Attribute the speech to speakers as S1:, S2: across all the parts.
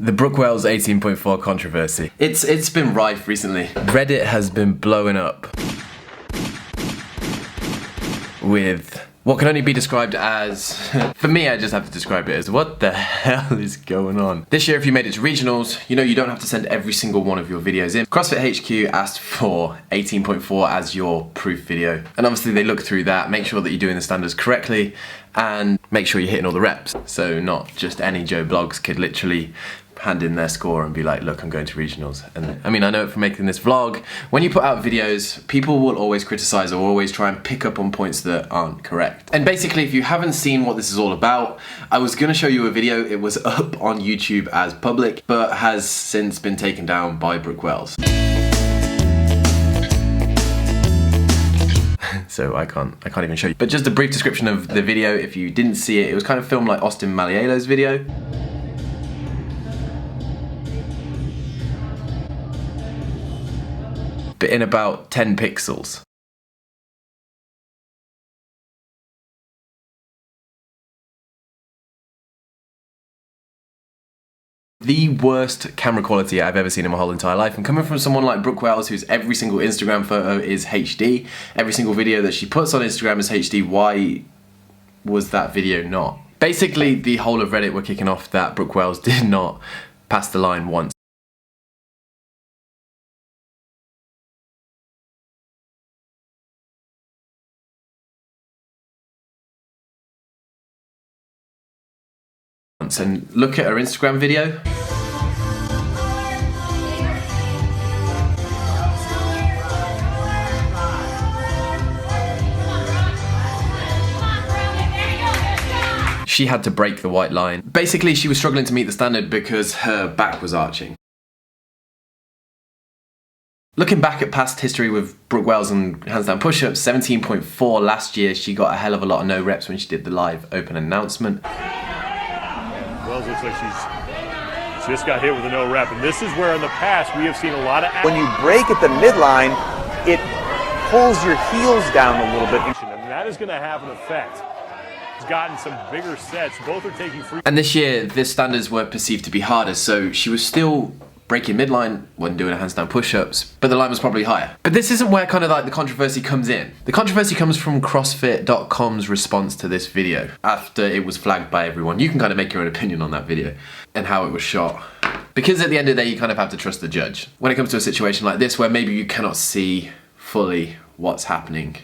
S1: The Brooke Wells 18.4 controversy. It's been rife recently. Reddit has been blowing up with what can only be described as, for me I just have to describe it as, what the hell is going on? This year if you made it to regionals, you know you don't have to send every single one of your videos in. CrossFit HQ asked for 18.4 as your proof video. And obviously they look through that, make sure that you're doing the standards correctly, and make sure you're hitting all the reps. So not just any Joe Blogs could literally hand in their score and be like, look, I'm going to regionals. And I mean, I know it from making this vlog, when you put out videos, people will always criticize or always try and pick up on points that aren't correct. And basically, if you haven't seen what this is all about, I was gonna show you a video. It was up on YouTube as public, but has since been taken down by Brooke Wells. So I can't even show you. But just a brief description of the video, if you didn't see it, it was kind of filmed like Austin Malielo's video. But in about 10 pixels. The worst camera quality I've ever seen in my whole entire life, and coming from someone like Brooke Wells, whose every single Instagram photo is HD, every single video that she puts on Instagram is HD, why was that video not? Basically, the whole of Reddit were kicking off that Brooke Wells did not pass the line once. And look at her Instagram video. She had to break the white line. Basically, she was struggling to meet the standard because her back was arching. Looking back at past history with Brooke Wells and handstand push-ups, 17.4 last year, she got a hell of a lot of no reps when she did the live open announcement.
S2: Wells looks like she's just got hit with a no rep, and this is where in the past we have seen a lot of...
S3: When you break at the midline, it pulls your heels down a little bit.
S2: And that is going to have an effect. He's gotten some bigger sets. Both are taking free...
S1: And this year, the standards were perceived to be harder, so she was still breaking midline when doing her handstand push-ups, but the line was probably higher. But this isn't where kind of like the controversy comes in. The controversy comes from CrossFit.com's response to this video after it was flagged by everyone. You can kind of make your own opinion on that video and how it was shot. Because at the end of the day, you kind of have to trust the judge. When it comes to a situation like this where maybe you cannot see fully what's happening.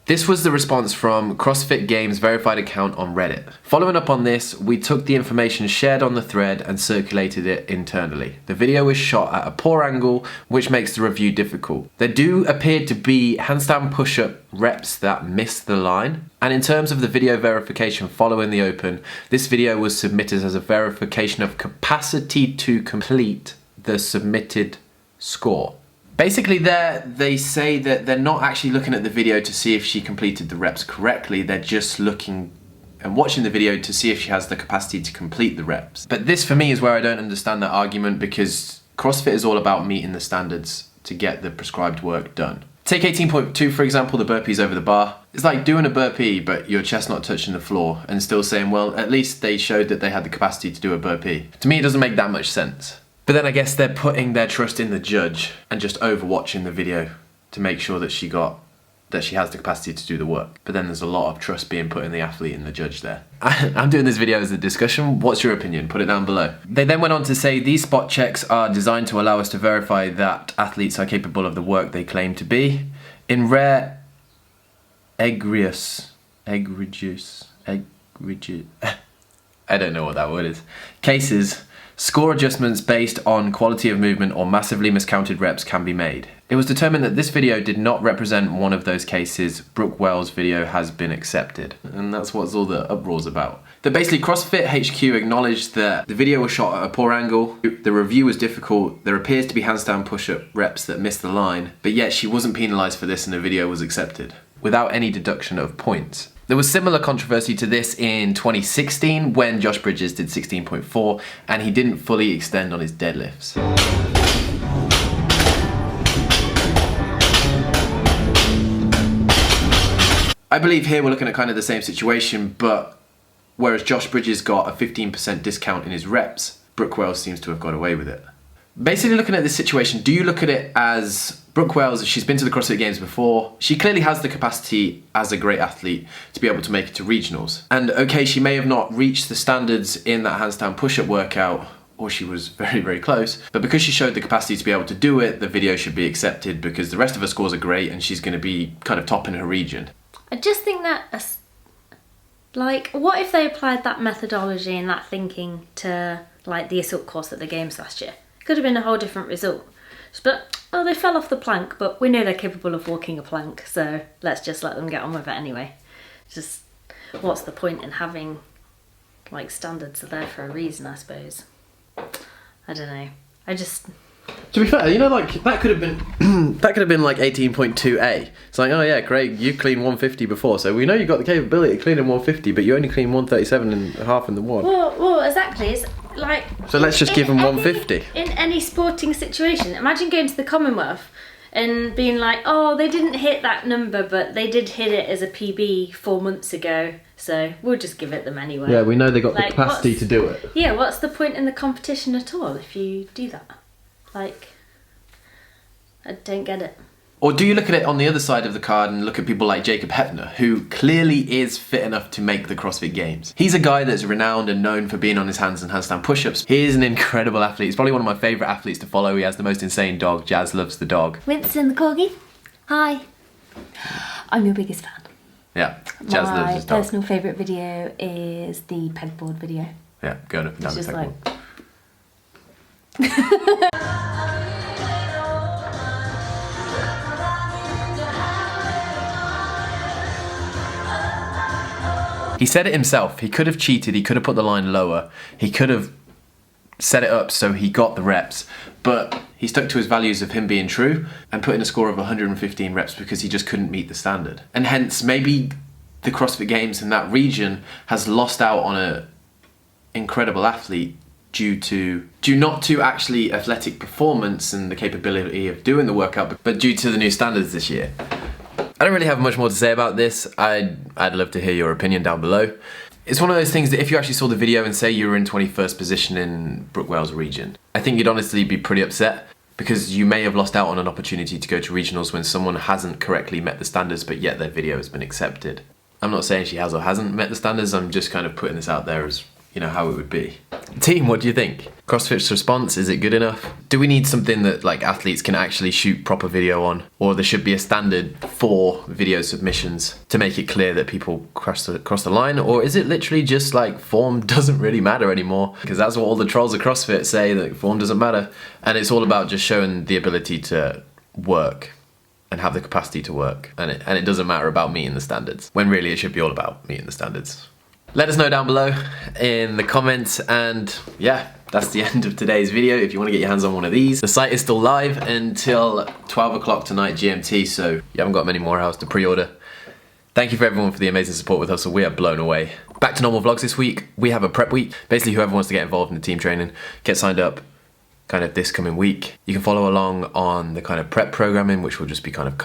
S1: This was the response from CrossFit Games' verified account on Reddit. Following up on this, we took the information shared on the thread and circulated it internally. The video was shot at a poor angle, which makes the review difficult. There do appear to be handstand push-up reps that missed the line. And in terms of the video verification following the open, this video was submitted as a verification of capacity to complete the submitted score. Basically they say that they're not actually looking at the video to see if she completed the reps correctly, they're just looking and watching the video to see if she has the capacity to complete the reps. But this for me is where I don't understand that argument, because CrossFit is all about meeting the standards to get the prescribed work done. Take 18.2 for example, the burpees over the bar. It's like doing a burpee but your chest not touching the floor and still saying, well, at least they showed that they had the capacity to do a burpee. To me it doesn't make that much sense. But then I guess they're putting their trust in the judge and just overwatching the video to make sure that she has the capacity to do the work. But then there's a lot of trust being put in the athlete and the judge there. I'm doing this video as a discussion. What's your opinion? Put it down below. They then went on to say these spot checks are designed to allow us to verify that athletes are capable of the work they claim to be. In rare egregious, I don't know what that word is, cases, score adjustments based on quality of movement or massively miscounted reps can be made. It was determined that this video did not represent one of those cases. Brooke Wells' video has been accepted. And that's what all the uproar's about. That basically CrossFit HQ acknowledged that the video was shot at a poor angle, the review was difficult, there appears to be handstand push-up reps that missed the line, but yet she wasn't penalised for this and the video was accepted, without any deduction of points. There was similar controversy to this in 2016 when Josh Bridges did 16.4 and he didn't fully extend on his deadlifts. I believe here we're looking at kind of the same situation, but whereas Josh Bridges got a 15% discount in his reps, Brooke Wells seems to have got away with it. Basically, looking at this situation, do you look at it as Brooke Wells, she's been to the CrossFit Games before, she clearly has the capacity as a great athlete to be able to make it to regionals. And okay, she may have not reached the standards in that handstand push-up workout, or she was very, very close, but because she showed the capacity to be able to do it, the video should be accepted because the rest of her scores are great and she's going to be kind of top in her region.
S4: I just think that, like, what if they applied that methodology and that thinking to, like, the assault course at the Games last year? It could have been a whole different result. But, oh, they fell off the plank, but we know they're capable of walking a plank, so let's just let them get on with it anyway. Just, what's the point in having, like, standards are there for a reason, I suppose. I don't know.
S1: To be fair, you know, like, that could have been like 18.2a. It's like, oh yeah, Craig, you cleaned 150 before, so we know you've got the capability of cleaning 150, but you only cleaned 137.5 in the one.
S4: Well, exactly. It's like,
S1: so let's just give them 150.
S4: In any sporting situation, imagine going to the Commonwealth and being like, oh, they didn't hit that number, but they did hit it as a PB 4 months ago, so we'll just give it them anyway.
S1: Yeah, we know they got
S4: like,
S1: the capacity to do it.
S4: Yeah, what's the point in the competition at all if you do that? Like, I don't get it.
S1: Or do you look at it on the other side of the card and look at people like Jacob Hebner, who clearly is fit enough to make the CrossFit Games? He's a guy that's renowned and known for being on his hands and handstand push-ups. He is an incredible athlete. He's probably one of my favourite athletes to follow. He has the most insane dog. Jazz loves the dog.
S4: Winston the corgi. Hi. I'm your biggest fan.
S1: Yeah, Jazz loves his dog.
S4: My personal favourite video is the pegboard video.
S1: Yeah, going up and down the pegboard. He said it himself. He could have cheated. He could have put the line lower. He could have set it up so he got the reps. But he stuck to his values of him being true and put in a score of 115 reps because he just couldn't meet the standard. And hence, maybe the CrossFit Games in that region has lost out on an incredible athlete due not to actually athletic performance and the capability of doing the workout, but due to the new standards this year. I don't really have much more to say about this. I'd love to hear your opinion down below. It's one of those things that if you actually saw the video and say you were in 21st position in Brooke Wells region, I think you'd honestly be pretty upset because you may have lost out on an opportunity to go to regionals when someone hasn't correctly met the standards, but yet their video has been accepted. I'm not saying she has or hasn't met the standards, I'm just kind of putting this out there as, you know, how it would be. Team, what do you think? CrossFit's response, is it good enough? Do we need something that like athletes can actually shoot proper video on? Or there should be a standard for video submissions to make it clear that people cross the line? Or is it literally just like form doesn't really matter anymore? Because that's what all the trolls of CrossFit say, that form doesn't matter. And it's all about just showing the ability to work and have the capacity to work. And it doesn't matter about meeting the standards, when really it should be all about meeting the standards. Let us know down below in the comments, and yeah, that's the end of today's video. If you want to get your hands on one of these, the site is still live until 12 o'clock tonight GMT, so you haven't got many more hours to pre-order. Thank you for everyone for the amazing support with Hustle. We are blown away. Back to normal vlogs this week. We have a prep week. Basically, whoever wants to get involved in the team training, get signed up kind of this coming week. You can follow along on the kind of prep programming, which will just be kind of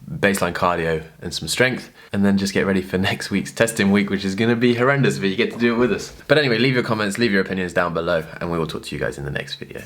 S1: baseline cardio and some strength, and then just get ready for next week's testing week, which is going to be horrendous, but you get to do it with us. But anyway, leave your comments, leave your opinions down below, and we will talk to you guys in the next video.